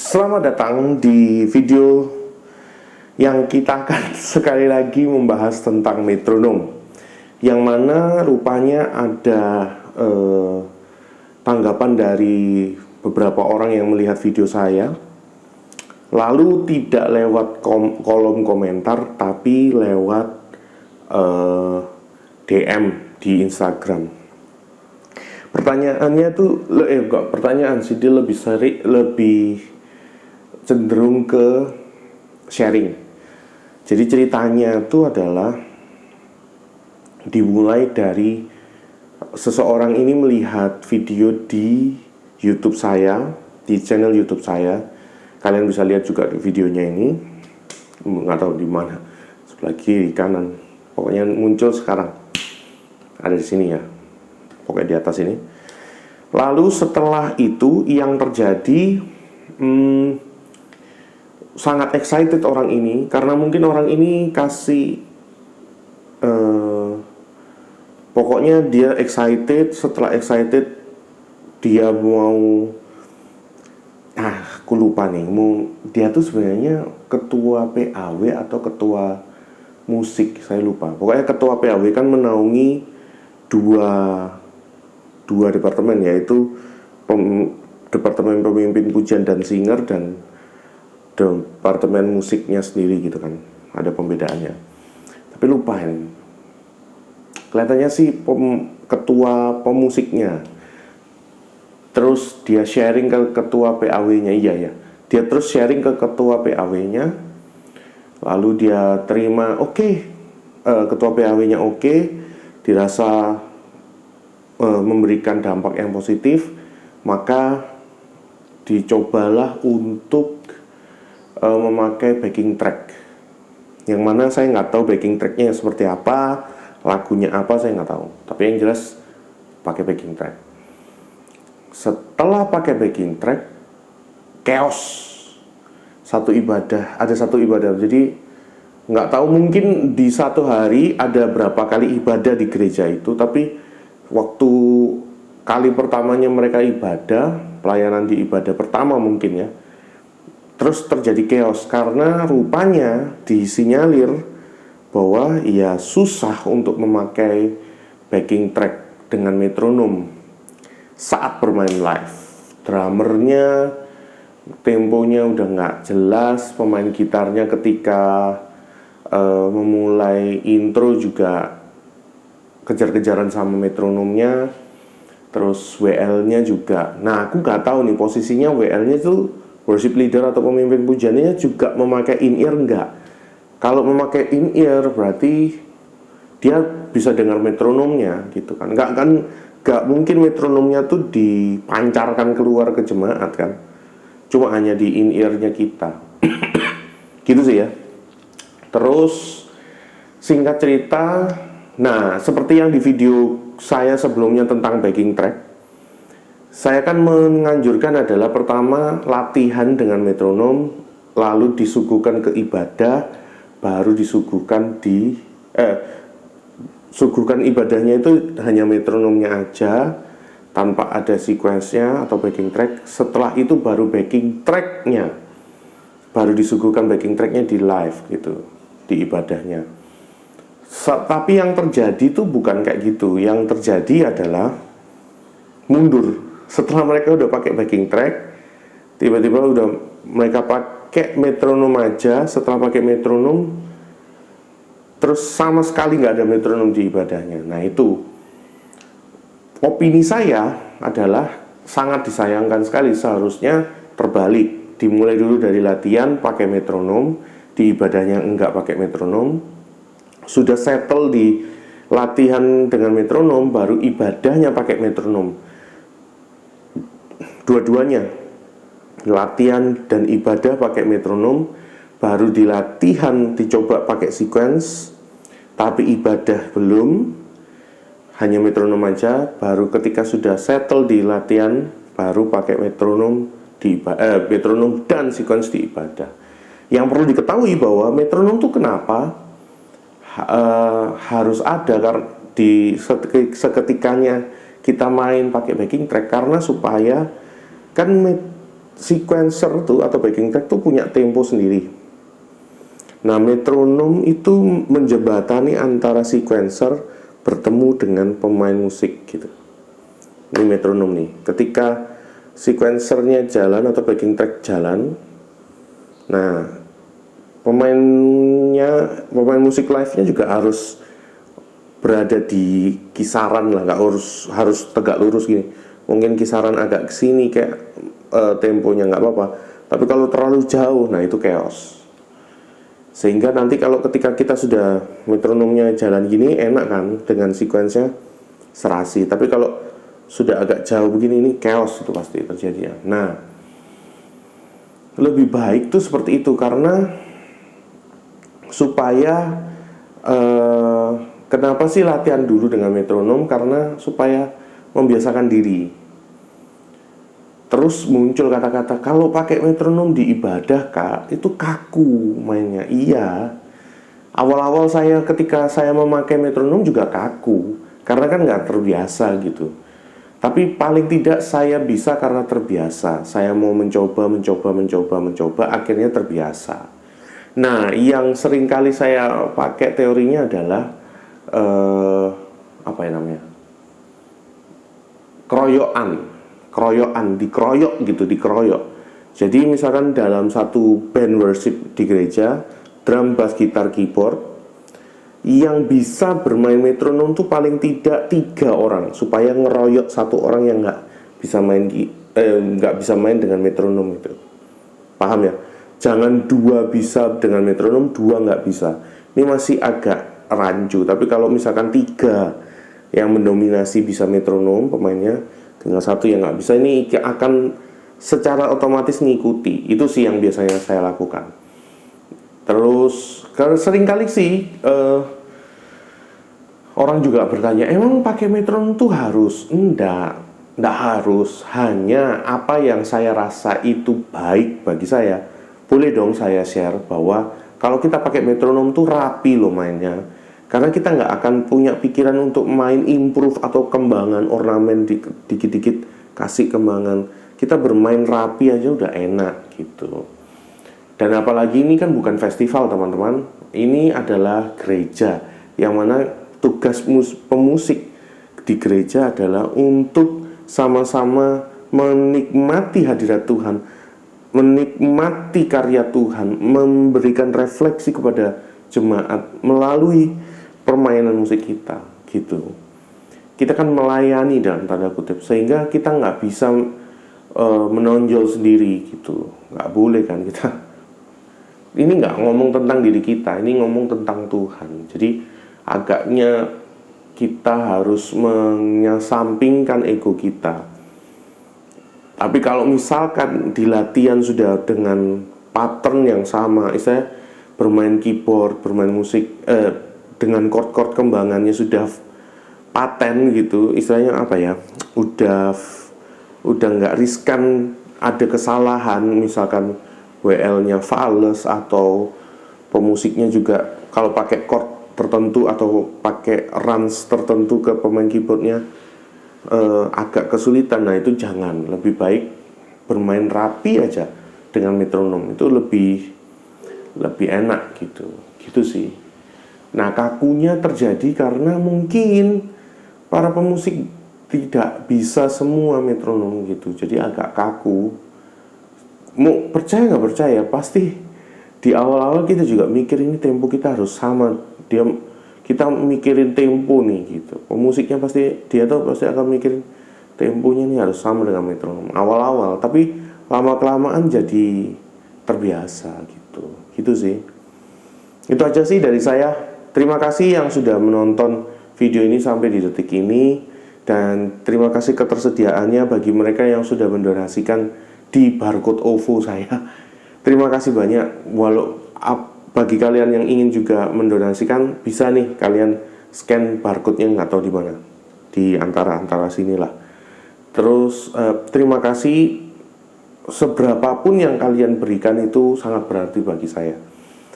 Selamat datang di video yang kita akan sekali lagi membahas tentang metronom, yang mana rupanya ada tanggapan dari beberapa orang yang melihat video saya, lalu tidak lewat kolom komentar tapi lewat DM di Instagram. Pertanyaannya tuh enggak pertanyaan sih, dia lebih sering, lebih cenderung ke sharing. Jadi ceritanya itu adalah dimulai dari seseorang ini melihat video di YouTube saya, di channel YouTube saya. Kalian bisa lihat juga di videonya ini. Nggak tahu di mana, sebelah kiri kanan, pokoknya muncul sekarang. Ada di sini ya, pokoknya di atas ini. Lalu setelah itu yang terjadi, sangat excited orang ini, karena mungkin orang ini kasih pokoknya dia excited. Setelah excited dia mau aku lupa nih, dia tuh sebenarnya ketua PAW atau ketua musik, saya lupa. Pokoknya ketua PAW kan menaungi dua departemen, yaitu departemen pemimpin pujian dan singer dan departemen musiknya sendiri gitu kan, ada pembedaannya. Tapi lupa ini. Kelihatannya sih ketua pemusiknya. Terus dia sharing ke ketua PAW-nya, iya. Dia terus sharing ke ketua PAW-nya. Lalu dia terima, ketua PAW-nya dirasa memberikan dampak yang positif, maka dicobalah untuk memakai backing track, yang mana saya nggak tahu backing tracknya seperti apa, lagunya apa saya nggak tahu, tapi yang jelas pakai backing track. Setelah pakai backing track, chaos. Ada satu ibadah, jadi nggak tahu mungkin di satu hari ada berapa kali ibadah di gereja itu, tapi waktu kali pertamanya mereka ibadah, pelayanan di ibadah pertama mungkin ya, terus terjadi chaos karena rupanya disinyalir bahwa ya susah untuk memakai backing track dengan metronom saat bermain live. Drummernya temponya udah nggak jelas, pemain gitarnya ketika memulai intro juga kejar-kejaran sama metronomnya, terus WL-nya juga. Nah, aku nggak tahu nih posisinya WL-nya itu worship leader atau pemimpin pujiannya juga memakai in-ear enggak. Kalau memakai in-ear berarti dia bisa dengar metronomnya gitu kan. Enggak mungkin metronomnya tuh dipancarkan keluar ke jemaat kan. Cuma hanya di in-ear-nya kita. Gitu sih ya. Terus singkat cerita, nah seperti yang di video saya sebelumnya tentang backing track, saya kan menganjurkan adalah pertama latihan dengan metronom, lalu disuguhkan ke ibadah, baru disuguhkan suguhkan ibadahnya itu hanya metronomnya aja, tanpa ada sequence-nya atau backing track. Setelah itu baru backing track-nya, baru disuguhkan backing track-nya di live gitu, di ibadahnya. Tapi yang terjadi itu bukan kayak gitu. Yang terjadi adalah mundur. Setelah mereka udah pakai backing track, tiba-tiba udah mereka pakai metronom aja. Setelah pakai metronom, terus sama sekali nggak ada metronom di ibadahnya. Nah itu, opini saya adalah sangat disayangkan sekali. Seharusnya terbalik, dimulai dulu dari latihan pakai metronom, di ibadahnya enggak pakai metronom. Sudah settle di latihan dengan metronom, baru ibadahnya pakai metronom. Dua-duanya, latihan dan ibadah pakai metronom, baru di latihan dicoba pakai sequence, tapi ibadah belum, hanya metronom aja. Baru ketika sudah settle di latihan, baru pakai metronom metronom dan sequence di ibadah. Yang perlu diketahui bahwa metronom itu kenapa harus ada, karena di seketikanya kita main pakai backing track, karena supaya kan sequencer tuh atau backing track tuh punya tempo sendiri. Nah, metronom itu menjembatani antara sequencer bertemu dengan pemain musik gitu. Ini metronom nih. Ketika sequencernya jalan atau backing track jalan, nah pemain musik live-nya juga harus berada di kisaran lah, nggak harus tegak lurus gini. Mungkin kisaran agak kesini kayak temponya nggak apa-apa. Tapi kalau terlalu jauh, nah itu chaos. Sehingga nanti kalau ketika kita sudah metronomnya jalan gini enak kan dengan sequence-nya serasi. Tapi kalau sudah agak jauh begini, ini chaos itu pasti terjadi ya. Nah, lebih baik tuh seperti itu karena supaya kenapa sih latihan dulu dengan metronom? Karena supaya membiasakan diri. Terus muncul kata-kata, kalau pakai metronom di ibadah kak, itu kaku mainnya. Iya, awal-awal ketika saya memakai metronom juga kaku, karena kan nggak terbiasa gitu. Tapi paling tidak saya bisa karena terbiasa. Saya mau mencoba, akhirnya terbiasa. Nah, yang sering kali saya pakai teorinya adalah apa ya namanya? Keroyokan, dikeroyok. Jadi misalkan dalam satu band worship di gereja, drum, bass, gitar, keyboard, yang bisa bermain metronom tuh paling tidak 3 orang supaya ngeroyok satu orang yang nggak bisa main dengan metronom itu. Paham ya? Jangan 2 bisa dengan metronom, 2 nggak bisa. Ini masih agak rancu. Tapi kalau misalkan 3 yang mendominasi bisa metronom pemainnya, dengan 1 yang nggak bisa, ini akan secara otomatis ngikuti. Itu sih yang biasanya saya lakukan. Terus seringkali sih orang juga bertanya, emang pakai metronom tuh harus? Enggak harus. Hanya apa yang saya rasa itu baik bagi saya. Boleh dong saya share bahwa kalau kita pakai metronom tuh rapi loh mainnya. Karena kita nggak akan punya pikiran untuk main improve atau kembangan ornamen dikit-dikit kasih kembangan. Kita bermain rapi aja udah enak gitu. Dan apalagi ini kan bukan festival teman-teman, ini adalah gereja, yang mana tugas pemusik di gereja adalah untuk sama-sama menikmati hadirat Tuhan, menikmati karya Tuhan, memberikan refleksi kepada jemaat melalui permainan musik kita gitu. Kita kan melayani dalam tanda kutip, sehingga kita nggak bisa menonjol sendiri gitu, nggak boleh kan kita. Ini nggak ngomong tentang diri kita, ini ngomong tentang Tuhan. Jadi agaknya kita harus menyampingkan ego kita. Tapi kalau misalkan di latihan sudah dengan pattern yang sama, istilahnya bermain keyboard, bermain musik dengan chord-chord kembangannya sudah paten gitu, istilahnya apa ya, udah nggak riskan ada kesalahan, misalkan WL-nya fals atau pemusiknya juga kalau pakai chord tertentu atau pakai runs tertentu ke pemain keyboardnya agak kesulitan. Nah itu jangan, lebih baik bermain rapi aja dengan metronom, itu lebih enak gitu sih. Nah kakunya terjadi karena mungkin para pemusik tidak bisa semua metronom gitu, jadi agak kaku. Mau percaya nggak percaya, pasti di awal-awal kita juga mikir ini tempo kita harus sama. Kita mikirin tempo nih gitu. Pemusiknya pasti akan mikirin temponya nih harus sama dengan metronom awal-awal. Tapi lama-kelamaan jadi terbiasa gitu sih. Itu aja sih dari saya. Terima kasih yang sudah menonton video ini sampai di detik ini, dan terima kasih ketersediaannya bagi mereka yang sudah mendonasikan di barcode OVO saya. Terima kasih banyak. Bagi kalian yang ingin juga mendonasikan, bisa nih kalian scan barcode-nya, nggak tahu di mana, di antara sinilah. Terus terima kasih, seberapapun yang kalian berikan itu sangat berarti bagi saya.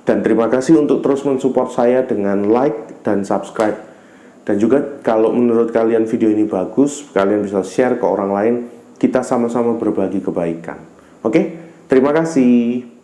Dan terima kasih untuk terus mensupport saya dengan like dan subscribe. Dan juga kalau menurut kalian video ini bagus, kalian bisa share ke orang lain. Kita sama-sama berbagi kebaikan. Oke, terima kasih.